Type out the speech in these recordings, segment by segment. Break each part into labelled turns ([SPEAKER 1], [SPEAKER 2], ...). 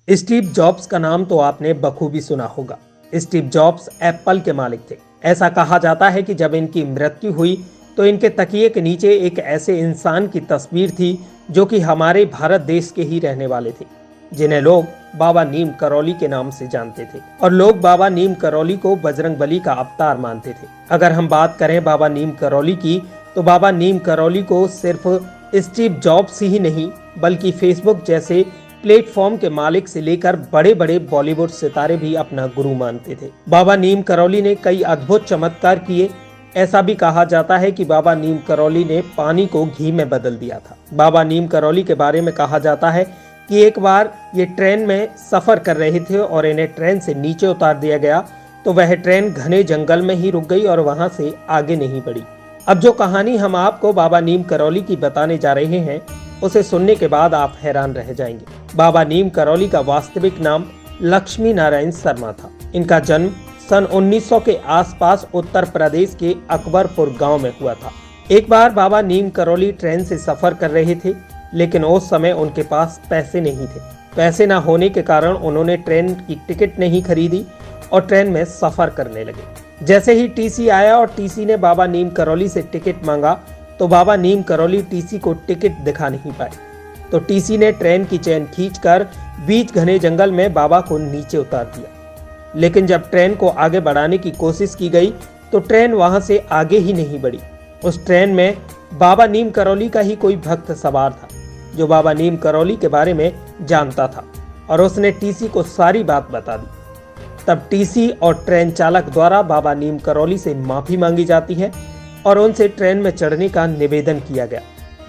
[SPEAKER 1] Steve jobs का नाम तो आपने बखूबी सुना होगा। स्टीव जॉब्स एप्पल के मालिक थे। ऐसा कहा जाता है कि जब इनकी मृत्यु हुई तो इनके तकिए के नीचे एक ऐसे इंसान की तस्वीर थी जो कि हमारे भारत देश के ही रहने वाले थे, जिन्हें लोग बाबा नीम करौली के नाम से जानते थे। और लोग बाबा नीम करौली को बजरंगबली का अवतार मानते थे। अगर हम बात करें बाबा नीम करौली की, तो बाबा नीम करौली को सिर्फ स्टीव जॉब्स ही नहीं बल्कि फेसबुक जैसे प्लेटफॉर्म के मालिक से लेकर बड़े बड़े बॉलीवुड सितारे भी अपना गुरु मानते थे। बाबा नीम करौली ने कई अद्भुत चमत्कार किए। ऐसा भी कहा जाता है कि बाबा नीम करौली ने पानी को घी में बदल दिया था। बाबा नीम करौली के बारे में कहा जाता है कि एक बार ये ट्रेन में सफर कर रहे थे और इन्हें ट्रेन से नीचे उतार दिया गया, तो वह ट्रेन घने जंगल में ही रुक गई और वहां से आगे नहीं बढ़ी। अब जो कहानी हम आपको बाबा नीम करौली की बताने जा रहे हैं, उसे सुनने के बाद आप हैरान रह जाएंगे। बाबा नीम करौली का वास्तविक नाम लक्ष्मी नारायण शर्मा था। इनका जन्म सन 1900 के आसपास उत्तर प्रदेश के अकबरपुर गांव में हुआ था। एक बार बाबा नीम करौली ट्रेन से सफर कर रहे थे, लेकिन उस समय उनके पास पैसे नहीं थे। पैसे न होने के कारण उन्होंने ट्रेन की टिकट नहीं खरीदी और ट्रेन में सफर करने लगे। जैसे ही टीसी आया और टीसी ने बाबा नीम करौली से टिकट मांगा, तो बाबा नीम करौली टीसी को टिकट दिखा नहीं पाए। तो टीसी ने ट्रेन की चेन खींचकर बीच घने जंगल में बाबा को नीचे उतार दिया। लेकिन जब ट्रेन को आगे बढ़ाने की कोशिश की गई तो ट्रेन वहां से आगे ही नहीं बढ़ी। उस ट्रेन में बाबा नीम करौली का ही कोई भक्त सवार था, जो बाबा नीम करौली के बारे में जानता था, और उसने टीसी को सारी बात बता दी। तब टीसी और ट्रेन चालक द्वारा बाबा नीम करौली से माफी मांगी जाती है और उनसे ट्रेन में चढ़ने का निवेदन किया गया।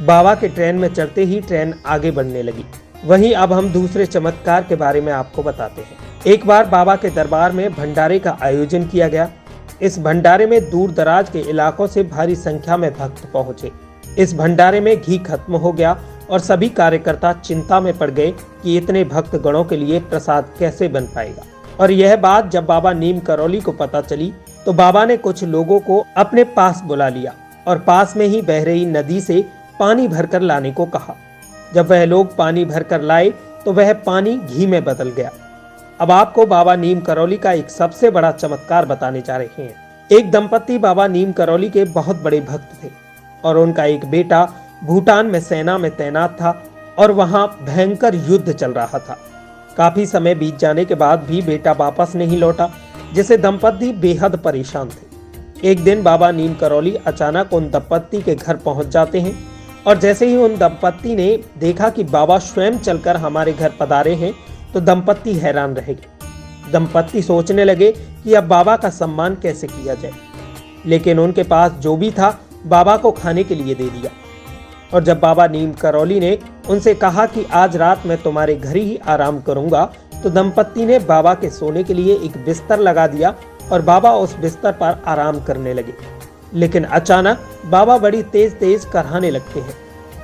[SPEAKER 1] बाबा के ट्रेन में चढ़ते ही ट्रेन आगे बढ़ने लगी। वहीं अब हम दूसरे चमत्कार के बारे में आपको बताते हैं। एक बार बाबा के दरबार में भंडारे का आयोजन किया गया। इस भंडारे में दूर दराज के इलाकों से भारी संख्या में भक्त पहुंचे। इस भंडारे में घी खत्म हो गया और सभी कार्यकर्ता चिंता में पड़ गए कि इतने भक्त गणों के लिए प्रसाद कैसे बन पाएगा। और यह बात जब बाबा नीम करौली को पता चली, तो बाबा ने कुछ लोगों को अपने पास बुला लिया और पास में ही बह रही नदी से पानी भरकर लाने को कहा। जब वह लोग पानी भरकर लाए तो वह पानी घी में बदल गया। अब आपको बाबा नीम करौली का एक सबसे बड़ा चमत्कार बताने जा रहे हैं। एक दंपत्ति बाबा नीम करौली के बहुत बड़े भक्त थे और उनका एक बेटा भूटान में सेना में तैनात था और वहां भयंकर युद्ध चल रहा था। काफी समय बीत जाने के बाद भी बेटा वापस नहीं लौटा, जिससे दंपत्ति बेहद परेशान थे। एक दिन बाबा नीम करौली अचानक उन दंपत्ति के घर पहुंच जाते हैं और जैसे ही उन दंपत्ति ने देखा कि बाबा स्वयं चलकर हमारे घर पधारे हैं, तो दंपत्ति हैरान रह गए। दंपत्ति सोचने लगे कि अब बाबा का सम्मान कैसे किया जाए, लेकिन उनके पास जो भी था बाबा को खाने के लिए दे दिया। और जब बाबा नीम करौली ने उनसे कहा कि आज रात मैं तुम्हारे घर ही आराम करूंगा, तो दंपत्ति ने बाबा के सोने के लिए एक बिस्तर लगा दिया और बाबा उस बिस्तर पर आराम करने लगे। लेकिन अचानक बाबा बड़ी तेज तेज कराहने लगते हैं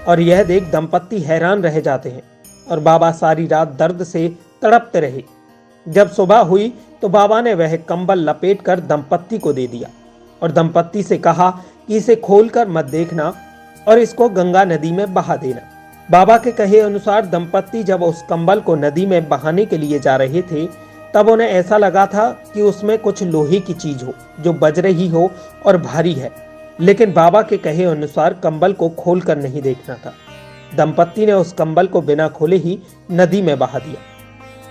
[SPEAKER 1] और यह देख दंपत्ति हैरान रह जाते हैं और बाबा सारी रात दर्द से तड़पते रहे। जब सुबह हुई तो बाबा ने वह कंबल लपेटकर दंपत्ति को दे दिया और दंपत्ति से कहा कि इसे खोलकर मत देखना और इसको गंगा नदी में बहा देना। बाबा के कहे अनुसार दंपत्ति जब उस कंबल को नदी में बहाने के लिए जा रहे थे, तब उन्हें ऐसा लगा था कि उसमें कुछ लोहे की चीज हो जो बज रही हो और भारी है, लेकिन बाबा के कहे अनुसार कंबल को खोलकर नहीं देखना था। दंपत्ति ने उस कंबल को बिना खोले ही नदी में बहा दिया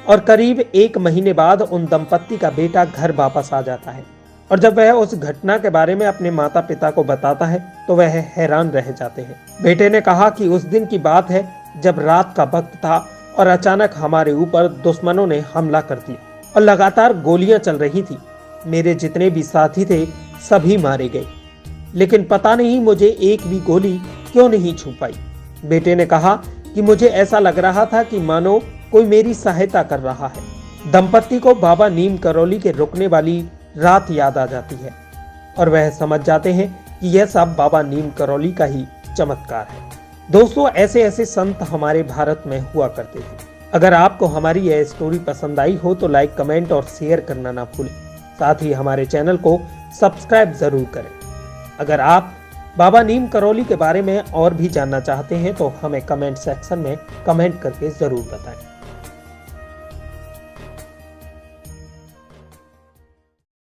[SPEAKER 1] और करीब 1 महीने बाद उन दंपत्ति का बेटा घर वापस आ जाता है। और जब वह उस घटना के बारे में अपने माता पिता को बताता है तो वह हैरान रह जाते हैं। बेटे ने कहा कि उस दिन की बात है जब रात का वक्त था और अचानक हमारे ऊपर दुश्मनों ने हमला कर दिया और लगातार गोलियां चल रही थी। मेरे जितने भी साथी थे सभी मारे गए, लेकिन पता नहीं मुझे एक भी गोली क्यों नहीं छू पाई। बेटे ने कहा कि मुझे ऐसा लग रहा था कि मानो कोई मेरी सहायता कर रहा है। दंपत्ति को बाबा नीम करौली के रुकने वाली रात याद आ जाती है और वह समझ जाते हैं कि यह सब बाबा नीम करौली का ही चमत्कार है। दोस्तों, ऐसे ऐसे संत हमारे भारत में हुआ करते थे। अगर आपको हमारी यह स्टोरी पसंद आई हो तो लाइक, कमेंट और शेयर करना ना भूलें। साथ ही हमारे चैनल को सब्सक्राइब जरूर करें। अगर आप बाबा नीम करौली के बारे में और भी जानना चाहते हैं तो हमें कमेंट सेक्शन में कमेंट करके जरूर बताएं।